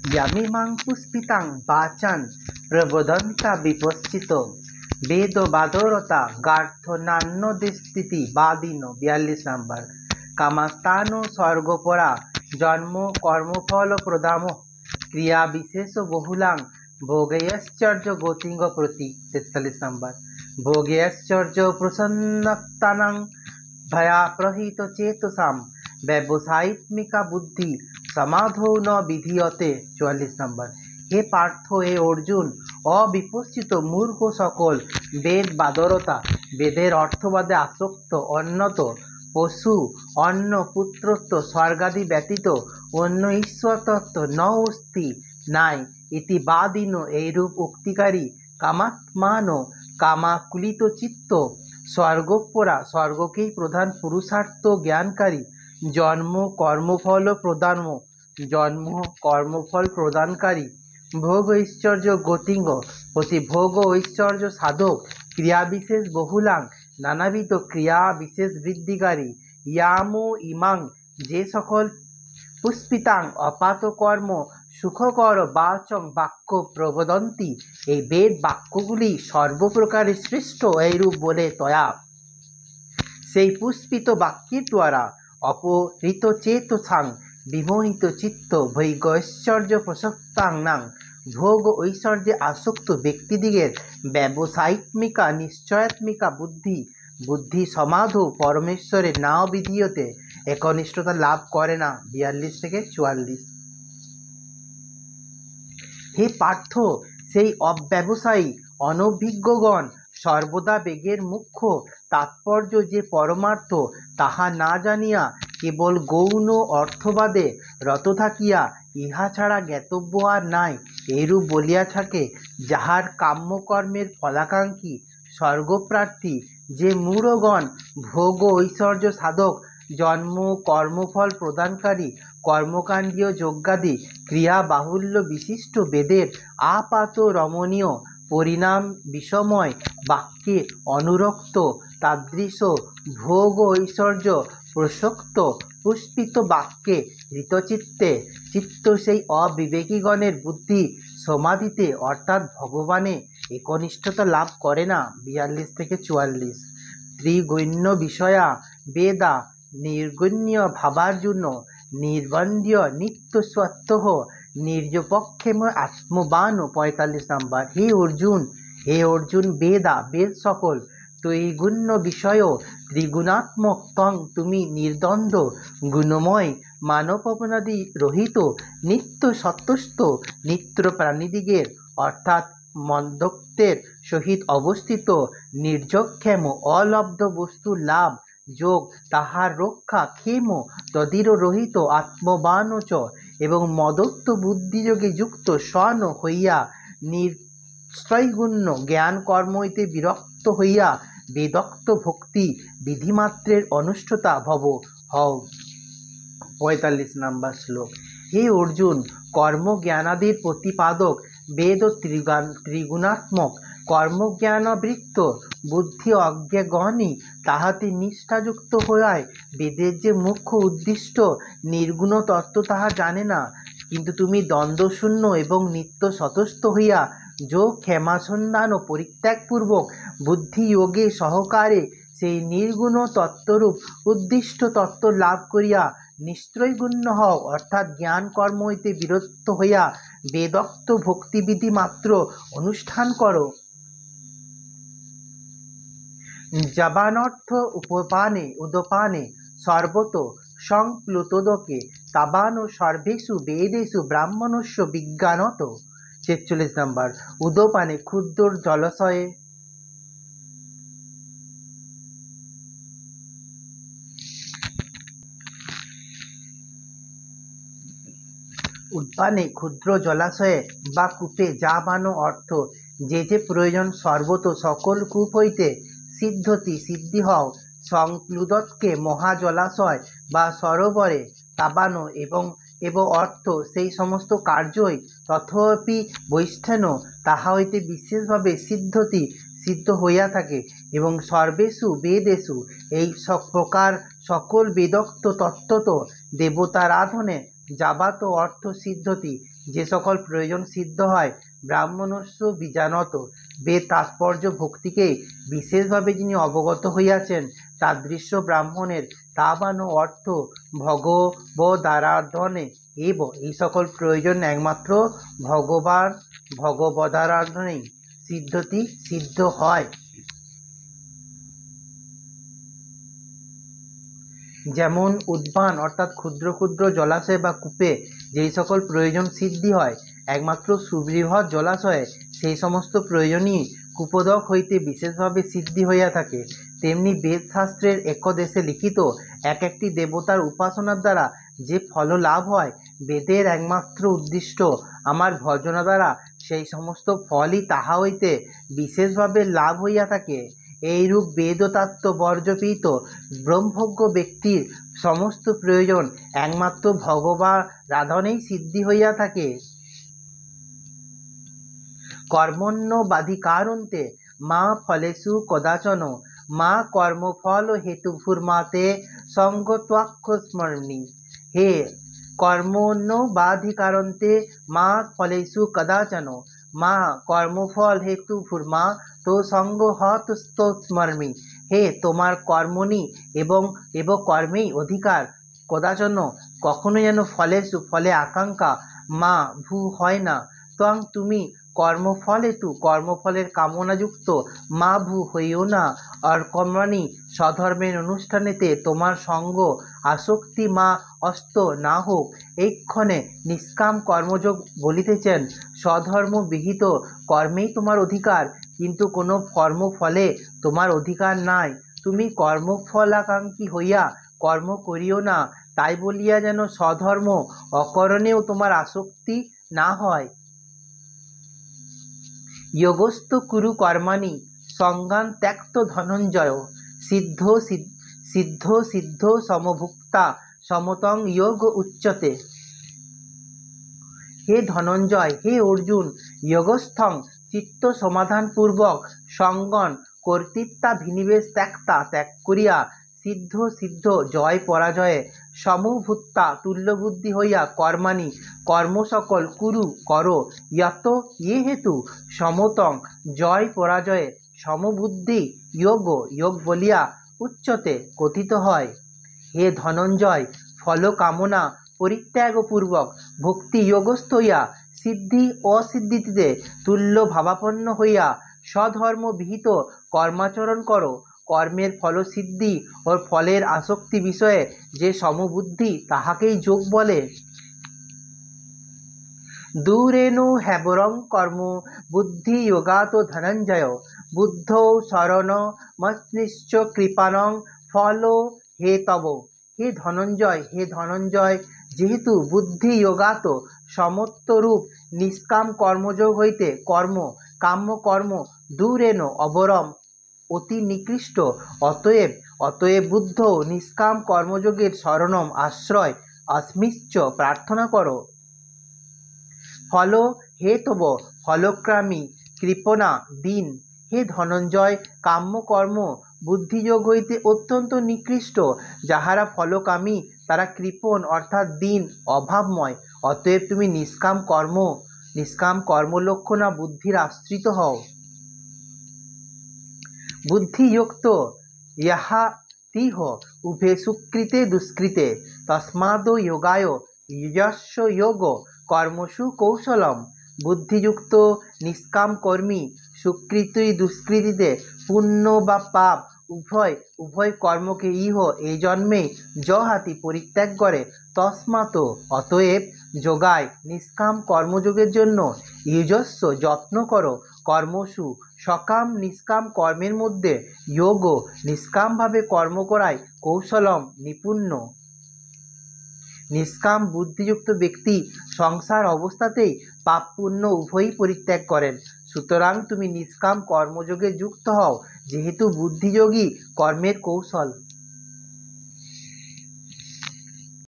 यामिमां पुष्पितां वाचां प्रबोधन्ता विपश्चितो वेदबादरता गार्थनान्यदेस्थिति बादिनो 42 नंबर कामास्तानो स्वर्गपरा जन्म कर्मफल प्रदाम क्रिया विशेष बहुलां भोगैश्चर्य गतिंग प्रति 43 नंबर भोगैश्चर्य प्रसन्नतानां भया प्रहित चेतसां व्यवसायित्मिका बुद्धि समाधौ न विधीयते 44 नंबर हे पार्थ हे अर्जुन अविपश्चित मूर्ख सकल वेद बादरता वेदेर अर्थवादे आसक्त अन्नत पशु अन्न पुत्रत्व स्वर्गादि व्यतीत अन्य ईश्वर तत्व न अस्ति নাই इति বাদিনো এইরূপ উক্তিকারী কামাত্মানো কামাকুলিত চিত্ত স্বর্গপরা স্বর্গকেই প্রধান পুরুষার্থ জ্ঞানকারী জন্ম কর্মফল প্রদানকারী ভোগ ঐশ্বর্য গতিঙ্গ অতি ভোগ ঐশ্বর্য সাধক ক্রিয়া বিশেষ বহুলাং নানাবিধ ক্রিয়া বিশেষ বৃদ্ধিকারী ইয়ামো ইমাং যে সকল পুষ্পিতাং অপাত কর্ম সুখকর বাচং বাক্য প্রবদন্তি এই বেদ বাক্যগুলি সর্বপ্রকারে শ্রেষ্ঠ এইরূপ বলে তয়া সেই পুষ্পিত বাক্যের দ্বারা অপহৃত চেতসাং বিমোহিত চিত্ত ভৈগৈশ্বর্য প্রসক্তাং ভোগ ঐশ্বর্যে আসক্ত ব্যক্তিদিগের ব্যবসায়িত্মিকা নিশ্চয়াত্মিকা বুদ্ধি সমাধ পরমেশ্বরের না বিধীয়তে একনিষ্ঠতা লাভ করে না 42 থেকে 44 হে পার্থ সেই অব্যবসায়ী অনভিজ্ঞগণ সর্বদা বেগের মুখ্য তাৎপর্য যে পরমার্থ তাহা না জানিয়া কেবল গৌণ অর্থবাদে রত থাকিয়া ইহা ছাড়া জ্ঞাতব্য আর নাই এইরূপ বলিয়া থাকে যাহার কাম্যকর্মের ফলাকাঙ্ক্ষী স্বর্গপ্রার্থী যে মূঢ়গণ ভোগ ঐশ্বর্য সাধক জন্ম কর্মফল প্রদানকারী কর্মকাণ্ডীয় যজ্ঞাদি ক্রিয়া বাহুল্য বিশিষ্ট বেদের আপাত রমণীয় পরিণাম বিষময় বাক্যে অনুরক্ত তাদৃশ ভোগ ঐশ্বর্য প্রসক্ত পুষ্পিত বাক্যে চিত্ত সেই অবিবেকীগণের বুদ্ধি সমাধিতে অর্থাৎ ভগবানে একনিষ্ঠতা লাভ করে না 42 থেকে 44 ত্রিগুণ্য বিষয়া বেদা নির্গুণ্য ভাবার জন্য নির্বন্ধ্য নিত্য স্বত্বহ নির্যপক্ষেম আত্মবান 45 নম্বর হে অর্জুন বেদ সকল ত্রিগুণ্য বিষয় ত্রিগুণাত্মক তং তুমি নির্দ্বন্দ্ব গুণময় মানবপনাদি রহিত নিত্য সত্যস্থ নিত্য প্রাণীদিগের অর্থাৎ মন্দক্তের সহিত অবস্থিত নির্যক্ষেম অলব্ধ বস্তুর লাভ যোগ তাহার রক্ষা ক্ষেম তদির রহিত আত্মবানচ এবং মদত্ত বুদ্ধিযোগে যুক্ত স্বন হইয়া নিশ্চয়গুণ্য জ্ঞান কর্ম হইতে বিরক্ত হইয়া বেদক্ত ভক্তি বিধিমাত্রের অনুষ্ঠতা হও 45 নম্বর শ্লোক হে অর্জুন কর্মজ্ঞানাদির প্রতিপাদক বেদ ত্রিগুণাত্মক কর্মজ্ঞানবৃত্ত বুদ্ধি অজ্ঞগণই তাহাতে নিষ্ঠাযুক্ত হইয়ায় বেদের যে মুখ্য উদ্দিষ্ট নির্গুণ তত্ত্ব তাহা জানে না কিন্তু তুমি দ্বন্দ্বশূন্য এবং নিত্য সতস্থ হইয়া যোগ ক্ষমাসন্ধান ও পরিত্যাগপূর্বক বুদ্ধিযোগে সহকারে সেই নির্গুণ তত্ত্বরূপ উদ্দিষ্ট তত্ত্ব লাভ করিয়া নিশ্চয়গুণ্য হও অর্থাৎ জ্ঞান কর্ম হইতে বিরত হইয়া বেদোক্ত ভক্তিবিধি মাত্র অনুষ্ঠান করো জবানর্থ উদপানে সর্বত সংপ্লুতোদকে তাবানো সর্বেষু বেদেষু ব্রাহ্মণস্য বিজ্ঞানত 46 নম্বর উদপানে ক্ষুদ্র জলাশয়ে উদ্যানে ক্ষুদ্র জলাশয়ে বা কূপে যা বানো অর্থ যে যে প্রয়োজন সর্বত সকল কূপ হইতে সিদ্ধি হও সংপ্লুতকে মহাজলাশয় বা সরোবরে তাবানো এবং অর্থ সেই সমস্ত কার্যই তথাপি বৈষ্ঠেন তাহা হইতে বিশেষভাবে সিদ্ধ হইয়া থাকে এবং সর্বেষু বেদেষু এই প্রকার সকল বেদোক্ত তত্ত্বত দেবতারাধনে যাবাত অর্থ সিদ্ধতি যে সকল প্রয়োজন সিদ্ধ হয় ব্রাহ্মণস্য বীজানত, বেদ তাৎপর্য ভক্তিকে বিশেষভাবে যিনি অবগত হইয়াছেন তাদৃশ্য ব্রাহ্মণের তাবানো অর্থ ভগবদারাধনে এব, এই সকল প্রয়োজন একমাত্র ভগবদারাধনেই সিদ্ধ হয়। যেমন উদ্যান অর্থাৎ ক্ষুদ্র ক্ষুদ্র জলাশয় বা কূপে যেই সকল প্রয়োজন সিদ্ধি হয় একমাত্র সুবৃহৎ জলাশয়ে সেই সমস্ত প্রয়োজনই কূপোদক হইতে বিশেষভাবে সিদ্ধি হইয়া থাকে, তেমনি বেদশাস্ত্রের একদেশে লিখিত এক একটি দেবতার উপাসনার দ্বারা যে ফল লাভ হয় বেদের একমাত্র উদ্দিষ্ট আমার ভজনা দ্বারা সেই সমস্ত ফলই তাহা হইতে বিশেষভাবে লাভ হইয়া থাকে। এইরূপ বেদতত্ত্ব বর্জপিত ব্রহ্মজ্ঞ ব্যক্তির সমস্ত প্রয়োজন একমাত্র ভগবদারাধনেই সিদ্ধি হইয়া থাকে। কর্মণ্যবাধিকারন্তে মা ফলেষু কদাচন মা কর্মফল হেতুভূর্মাতে সঙ্গত্বাক্ষস্মরণী। হে কর্মণ্যবাধিকারন্তে মা ফলেষু কদাচন মা কর্মফল হেতুভূর্মা তো সঙ্গহস্তস্মরণী। হে তোমার কর্মণি এবং কর্মেই অধিকার, কদাচন কখনো যেন ফলেষু ফলে আকাঙ্ক্ষা, মা ভূ হয় না, ত্বং তুমি কর্মফল হেতু কর্মফলের কামনাযুক্ত, মা ভূ হইও না, আর কর্মাণি স্বধর্মের অনুষ্ঠানেতে তোমার সঙ্গ আসক্তি মা অস্ত না হোক। এইক্ষণে নিষ্কাম কর্মযোগ বলিতেছেন স্বধর্ম বিহিত কর্মেই তোমার অধিকার, কিন্তু কোনো কর্মফলে তোমার অধিকার নাই। তুমি কর্মফলাকাঙ্ক্ষী হইয়া কর্ম করিও না, তাই বলিয়া যেন স্বধর্ম অকরণেও তোমার আসক্তি না হয়। যোগস্থ কুরু কর্মাণি সঙ্গান ত্যক্ত ধনঞ্জয় সিদ্ধ সমভুক্তা সমতং যোগ উচ্যতে। হে ধনঞ্জয়, হে অর্জুন, যোগস্থং চিত্ত সমাধানপূর্বক সঙ্গন কর্তৃত্বাভিনিবেশ ত্যাগ করিয়া সিদ্ধ জয় পরাজয়ে সমভূতা তুল্যবুদ্ধি হইয়া কর্মাণি কর্ম সকল কুরু করো, যত ইয়ে হেতু সমতং জয় পরাজয়ে সমবুদ্ধি যোগ বলিয়া উচ্চতে কথিত হয়। হে ধনঞ্জয়, ফলকামনা পরিত্যাগপূর্বক ভক্তি যোগস্থ হইয়া সিদ্ধি অসিদ্ধিতে তুল্য ভাবাপন্ন হইয়া স্বধর্ম বিহিত কর্মাচরণ করো। কর্মের ফলসিদ্ধি ও ফলের আসক্তি বিষয়ে যে সমবুদ্ধি তাহাকেই যোগ বলে। দূরেণু হ্যবরং কর্ম বুদ্ধি যোগাত ধনঞ্জয় বুদ্ধৌ শরণমস্পৃশ্য কৃপাণং ফল হে তব। হে ধনঞ্জয়, যেহেতু বুদ্ধি যোগাত সমত্বরূপ নিষ্কাম কর্মযোগ হইতে কাম্য কর্ম দূরেণ অবরম অতি নিকৃষ্ট, অতএব বুদ্ধ নিষ্কাম কর্মযোগের শরণম আশ্রয় অস্মিশ্চ প্রার্থনা করো। ফল হে তব ফলক্রামী কৃপণা দীন। হে ধনঞ্জয়, কাম্যকর্ম বুদ্ধিযোগ হইতে অত্যন্ত নিকৃষ্ট, যাহারা ফলকামী তারা কৃপণ অর্থাৎ দীন অভাবময়। অতএব তুমি নিষ্কাম কর্মলক্ষ্য না বুদ্ধির আশ্রিত হও। বুদ্ধিযুক্ত ইহা তিহ উভে সুকৃতে দুষ্কৃতে তস্মাদ যোগায় যস্য যোগ কর্মসু কৌশলম। বুদ্ধিযুক্ত নিষ্কাম কর্মী সুকৃতি দুষ্কৃতিতে পুণ্য বা পাপ উভয় কর্মকে এই জন্মে যহাতি পরিত্যাগ করে। তস্মাৎ অতএব যোগায় নিষ্কাম কর্মযোগের জন্য যুজস্ব যত্ন করো, কর্মসু সকাম নিষ্কাম কর্মের মধ্যে যোগ নিষ্কামভাবে কর্ম করায় কৌশলম নিপুণ্য। নিষ্কাম বুদ্ধিযুক্ত ব্যক্তি সংসার অবস্থাতেই পাপ পুণ্য উভয়ই পরিত্যাগ করেন। সুতরাং তুমি নিষ্কাম কর্মযোগে যুক্ত হও, যেহেতু বুদ্ধিযোগী কর্মের কৌশল।